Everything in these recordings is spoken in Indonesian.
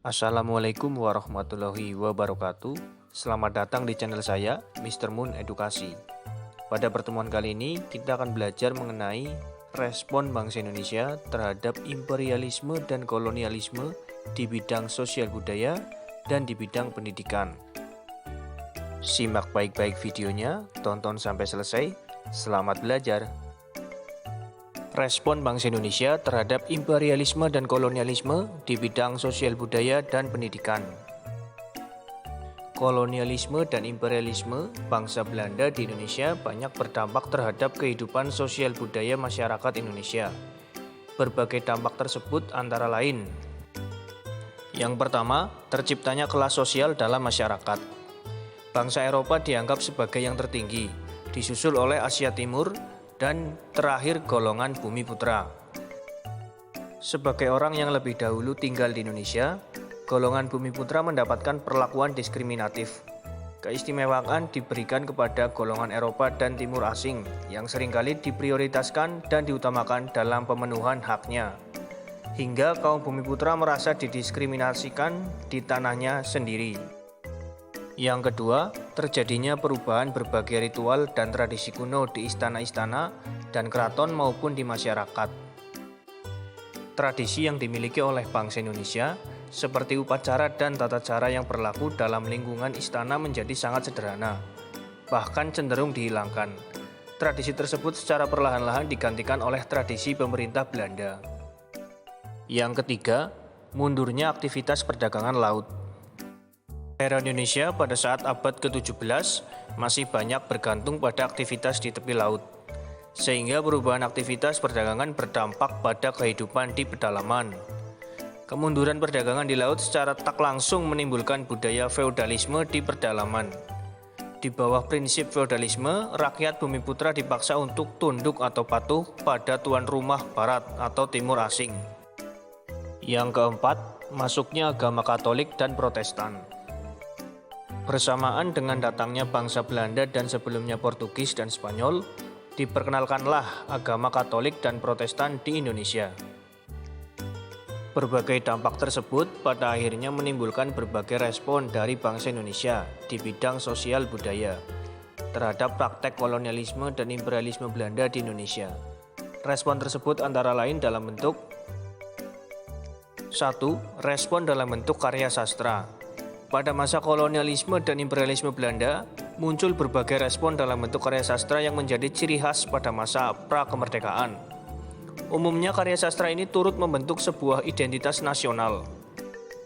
Assalamualaikum warahmatullahi wabarakatuh. Selamat datang di channel saya, Mr. Moon Edukasi. Pada pertemuan kali ini, kita akan belajar mengenai respon bangsa Indonesia terhadap imperialisme dan kolonialisme di bidang sosial budaya dan di bidang pendidikan. Simak baik-baik videonya, tonton sampai selesai. Selamat belajar. Respon bangsa Indonesia terhadap imperialisme dan kolonialisme di bidang sosial budaya dan pendidikan. Kolonialisme dan imperialisme bangsa Belanda di Indonesia banyak berdampak terhadap kehidupan sosial budaya masyarakat Indonesia. Berbagai dampak tersebut antara lain: yang pertama, terciptanya kelas sosial dalam masyarakat. Bangsa Eropa dianggap sebagai yang tertinggi, disusul oleh Asia Timur, dan terakhir golongan bumi putra. Sebagai orang yang lebih dahulu tinggal di Indonesia, golongan bumi putra mendapatkan perlakuan diskriminatif. Keistimewaan diberikan kepada golongan Eropa dan Timur asing yang seringkali diprioritaskan dan diutamakan dalam pemenuhan haknya, hingga kaum bumi putra merasa didiskriminasikan di tanahnya sendiri. Yang kedua, terjadinya perubahan berbagai ritual dan tradisi kuno di istana-istana dan keraton maupun di masyarakat. Tradisi yang dimiliki oleh bangsa Indonesia, seperti upacara dan tata cara yang berlaku dalam lingkungan istana menjadi sangat sederhana, bahkan cenderung dihilangkan. Tradisi tersebut secara perlahan-lahan digantikan oleh tradisi pemerintah Belanda. Yang ketiga, mundurnya aktivitas perdagangan laut. Era Indonesia pada saat abad ke-17 masih banyak bergantung pada aktivitas di tepi laut, sehingga perubahan aktivitas perdagangan berdampak pada kehidupan di pedalaman. Kemunduran perdagangan di laut secara tak langsung menimbulkan budaya feodalisme di pedalaman. Di bawah prinsip feodalisme, rakyat bumi putra dipaksa untuk tunduk atau patuh pada tuan rumah barat atau timur asing. Yang keempat, masuknya agama Katolik dan Protestan. Bersamaan dengan datangnya bangsa Belanda dan sebelumnya Portugis dan Spanyol, diperkenalkanlah agama Katolik dan Protestan di Indonesia. Berbagai dampak tersebut pada akhirnya menimbulkan berbagai respon dari bangsa Indonesia di bidang sosial budaya terhadap praktek kolonialisme dan imperialisme Belanda di Indonesia. Respon tersebut antara lain dalam bentuk: 1. Respon dalam bentuk karya sastra. Pada masa kolonialisme dan imperialisme Belanda, muncul berbagai respon dalam bentuk karya sastra yang menjadi ciri khas pada masa pra-kemerdekaan. Umumnya karya sastra ini turut membentuk sebuah identitas nasional,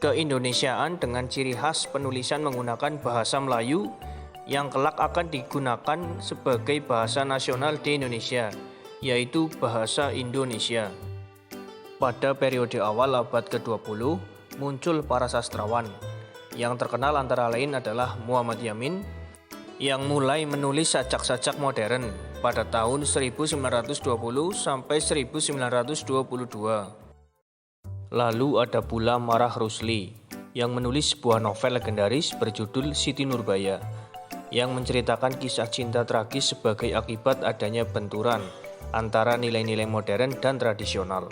keindonesiaan dengan ciri khas penulisan menggunakan bahasa Melayu yang kelak akan digunakan sebagai bahasa nasional di Indonesia, yaitu bahasa Indonesia. Pada periode awal abad ke-20, muncul para sastrawan. Yang terkenal antara lain adalah Muhammad Yamin yang mulai menulis sajak-sajak modern pada tahun 1920 sampai 1922. Lalu ada pula Marah Rusli yang menulis sebuah novel legendaris berjudul Siti Nurbaya yang menceritakan kisah cinta tragis sebagai akibat adanya benturan antara nilai-nilai modern dan tradisional.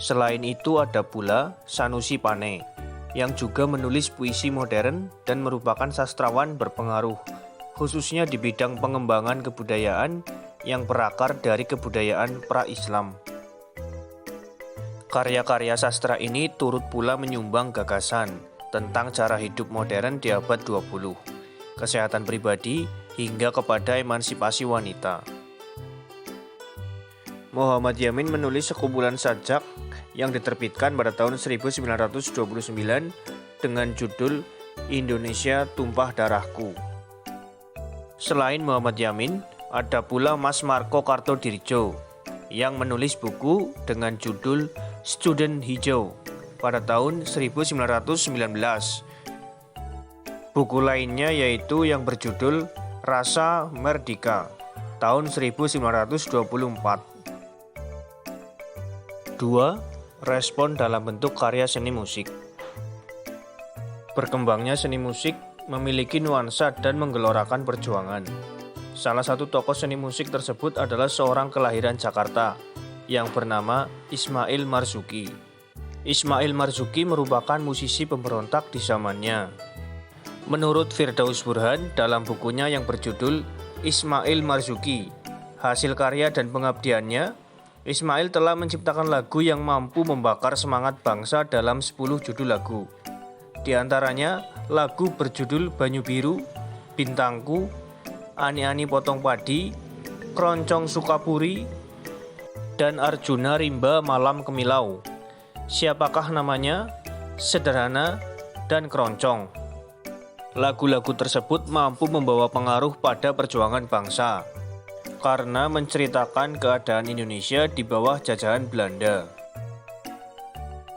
Selain itu ada pula Sanusi Pane yang juga menulis puisi modern dan merupakan sastrawan berpengaruh, khususnya di bidang pengembangan kebudayaan yang berakar dari kebudayaan pra-Islam. Karya-karya sastra ini turut pula menyumbang gagasan tentang cara hidup modern di abad 20, kesehatan pribadi, hingga kepada emansipasi wanita. Muhammad Yamin menulis sekumpulan sajak yang diterbitkan pada tahun 1929 dengan judul Indonesia Tumpah Darahku. Selain Muhammad Yamin, ada pula Mas Marco Kartodirijo yang menulis buku dengan judul Student Hijau pada tahun 1919. Buku lainnya yaitu yang berjudul Rasa Merdeka tahun 1924. 2. Respon dalam bentuk karya seni musik. Berkembangnya seni musik memiliki nuansa dan menggelorakan perjuangan. Salah satu tokoh seni musik tersebut adalah seorang kelahiran Jakarta yang bernama Ismail Marzuki. Ismail Marzuki merupakan musisi pemberontak di zamannya. Menurut Firdaus Burhan dalam bukunya yang berjudul Ismail Marzuki, hasil karya dan pengabdiannya, Ismail telah menciptakan lagu yang mampu membakar semangat bangsa dalam 10 judul lagu. Di antaranya lagu berjudul Banyu Biru, Bintangku, Ani-Ani Potong Padi, Keroncong Sukapuri, dan Arjuna Rimba Malam Kemilau. Siapakah namanya, Sederhana, dan Keroncong. Lagu-lagu tersebut mampu membawa pengaruh pada perjuangan bangsa karena menceritakan keadaan Indonesia di bawah jajahan Belanda.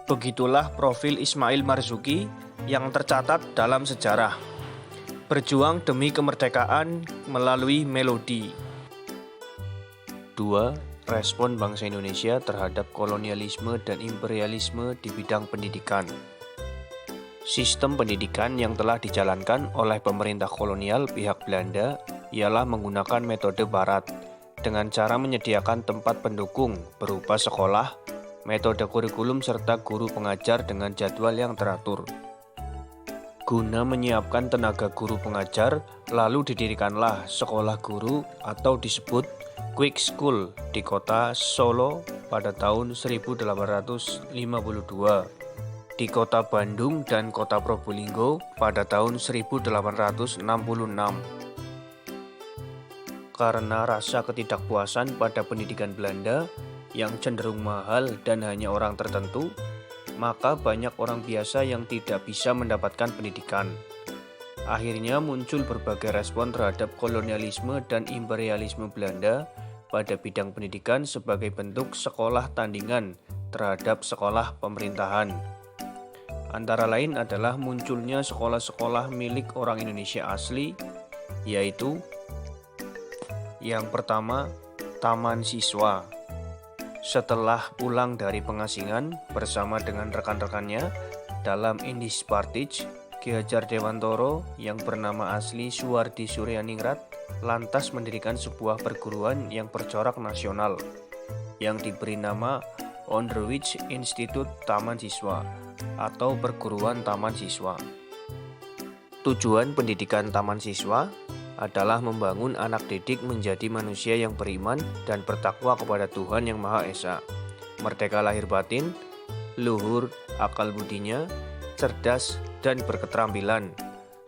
Begitulah profil Ismail Marzuki yang tercatat dalam sejarah. Berjuang demi kemerdekaan melalui melodi. 2. Respon bangsa Indonesia terhadap kolonialisme dan imperialisme di bidang pendidikan. Sistem pendidikan yang telah dijalankan oleh pemerintah kolonial pihak Belanda ialah menggunakan metode barat dengan cara menyediakan tempat pendukung berupa sekolah, metode kurikulum serta guru pengajar dengan jadwal yang teratur. Guna menyiapkan tenaga guru pengajar, lalu didirikanlah sekolah guru atau disebut Quick School di kota Solo pada tahun 1852, di kota Bandung dan kota Probolinggo pada tahun 1866. Karena rasa ketidakpuasan pada pendidikan Belanda yang cenderung mahal dan hanya orang tertentu, maka banyak orang biasa yang tidak bisa mendapatkan pendidikan. Akhirnya muncul berbagai respon terhadap kolonialisme dan imperialisme Belanda pada bidang pendidikan sebagai bentuk sekolah tandingan terhadap sekolah pemerintahan. Antara lain adalah munculnya sekolah-sekolah milik orang Indonesia asli, yaitu yang pertama, Taman Siswa. Setelah pulang dari pengasingan bersama dengan rekan-rekannya dalam Indis Partij, Ki Hajar Dewantoro yang bernama asli Suwardi Suryaningrat lantas mendirikan sebuah perguruan yang bercorak nasional yang diberi nama Onderwijs Instituut Taman Siswa atau Perguruan Taman Siswa. Tujuan pendidikan Taman Siswa adalah membangun anak didik menjadi manusia yang beriman dan bertakwa kepada Tuhan Yang Maha Esa, merdeka lahir batin, luhur akal budinya, cerdas dan berketerampilan,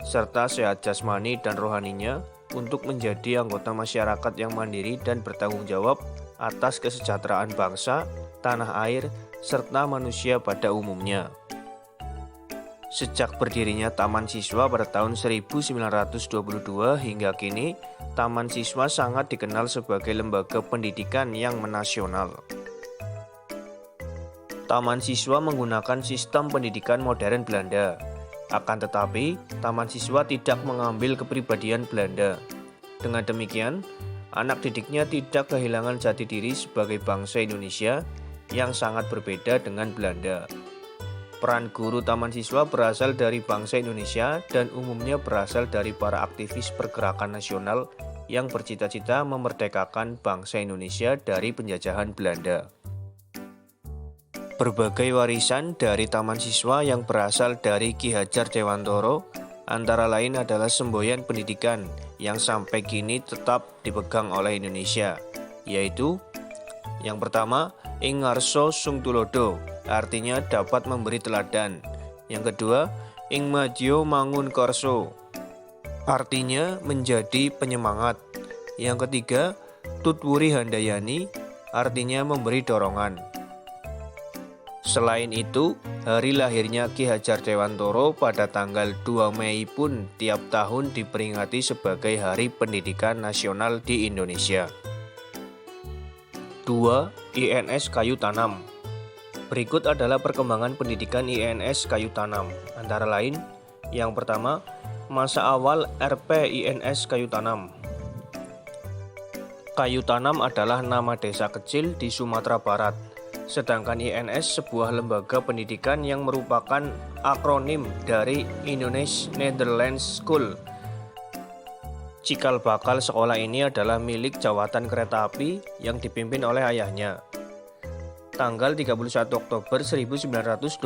serta sehat jasmani dan rohaninya untuk menjadi anggota masyarakat yang mandiri dan bertanggung jawab atas kesejahteraan bangsa, tanah air, serta manusia pada umumnya. Sejak berdirinya Taman Siswa pada tahun 1922 hingga kini, Taman Siswa sangat dikenal sebagai lembaga pendidikan yang menasional. Taman Siswa menggunakan sistem pendidikan modern Belanda. Akan tetapi, Taman Siswa tidak mengambil kepribadian Belanda. Dengan demikian, anak didiknya tidak kehilangan jati diri sebagai bangsa Indonesia yang sangat berbeda dengan Belanda. Peran guru Taman Siswa berasal dari bangsa Indonesia dan umumnya berasal dari para aktivis pergerakan nasional yang bercita-cita memerdekakan bangsa Indonesia dari penjajahan Belanda. Berbagai warisan dari Taman Siswa yang berasal dari Ki Hajar Dewantoro antara lain adalah semboyan pendidikan yang sampai kini tetap dipegang oleh Indonesia, yaitu yang pertama, Ing Ngarso Sung Tulodo, artinya dapat memberi teladan. Yang kedua, Ing Madya Mangun Karso, artinya menjadi penyemangat. Yang ketiga, Tutwuri Handayani, artinya memberi dorongan. Selain itu, hari lahirnya Ki Hajar Dewantoro pada tanggal 2 Mei pun tiap tahun diperingati sebagai Hari Pendidikan Nasional di Indonesia. 2. INS Kayu Tanam. Berikut adalah perkembangan pendidikan INS Kayu Tanam. Antara lain, yang pertama, masa awal RP INS Kayu Tanam. Kayu Tanam adalah nama desa kecil di Sumatera Barat. Sedangkan INS sebuah lembaga pendidikan yang merupakan akronim dari Indonesian Netherlands School. Cikal bakal sekolah ini adalah milik jawatan kereta api yang dipimpin oleh ayahnya. tanggal 31 Oktober 1926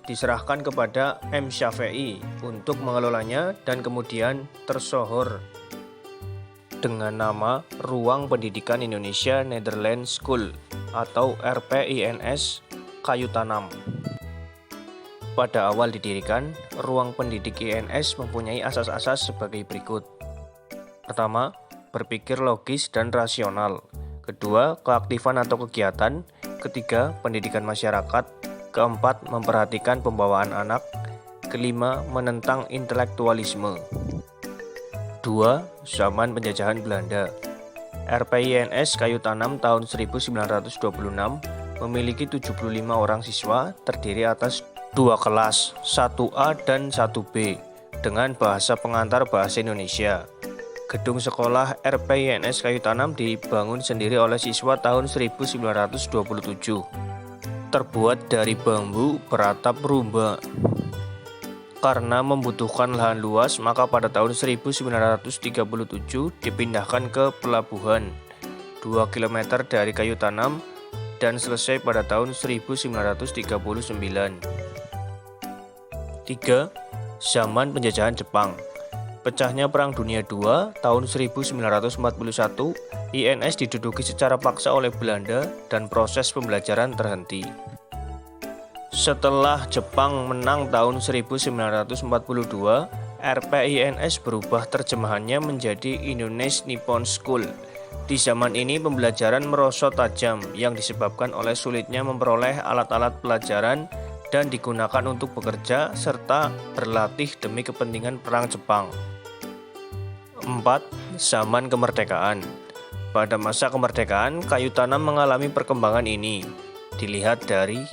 diserahkan kepada M. Syafei untuk mengelolanya dan kemudian tersohor dengan nama Ruang Pendidikan Indonesia Netherlands School atau RPINS Kayu Tanam. Pada awal didirikan, Ruang Pendidik INS mempunyai asas-asas sebagai berikut. Pertama, berpikir logis dan rasional. Kedua, keaktifan atau kegiatan. Ketiga, pendidikan masyarakat. Keempat, memperhatikan pembawaan anak. Kelima, menentang intelektualisme. 2. Zaman penjajahan Belanda. RPINS Kayu Tanam tahun 1926 memiliki 75 orang siswa terdiri atas 2 kelas, 1A dan 1B, dengan bahasa pengantar bahasa Indonesia. Gedung sekolah RPINS Kayu Tanam dibangun sendiri oleh siswa tahun 1927. Terbuat dari bambu beratap rumba. Karena membutuhkan lahan luas, maka pada tahun 1937 dipindahkan ke pelabuhan 2 km dari Kayu Tanam dan selesai pada tahun 1939. 3. Zaman penjajahan Jepang. Pecahnya Perang Dunia II tahun 1941, INS diduduki secara paksa oleh Belanda dan proses pembelajaran terhenti. Setelah Jepang menang tahun 1942, RPINS berubah terjemahannya menjadi Indonesian Nippon School. Di zaman ini pembelajaran merosot tajam yang disebabkan oleh sulitnya memperoleh alat-alat pelajaran dan digunakan untuk bekerja serta berlatih demi kepentingan Perang Jepang. 4. Zaman kemerdekaan. Pada masa kemerdekaan, Kayu Tanam mengalami perkembangan ini. Dilihat dari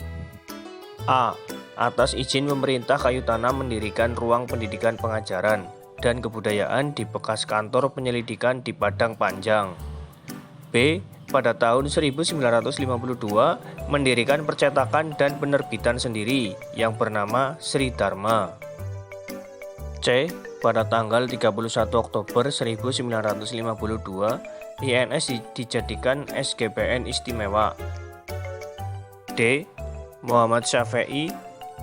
A. Atas izin pemerintah, Kayu Tanam mendirikan ruang pendidikan pengajaran dan kebudayaan di bekas kantor penyelidikan di Padang Panjang. B. Pada tahun 1952 mendirikan percetakan dan penerbitan sendiri yang bernama Sri Dharma. C. Pada tanggal 31 Oktober 1952 INS dijadikan SGBN istimewa. D. Muhammad Syafei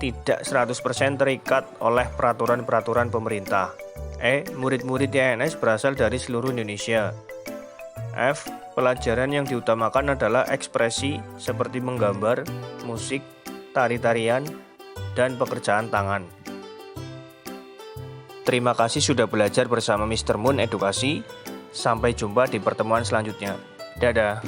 tidak 100% terikat oleh peraturan-peraturan pemerintah. E. Murid-murid INS berasal dari seluruh Indonesia. F. Pelajaran yang diutamakan adalah ekspresi seperti menggambar, musik, tari-tarian, dan pekerjaan tangan. Terima kasih sudah belajar bersama Mr. Moon Edukasi. Sampai jumpa di pertemuan selanjutnya. Dadah.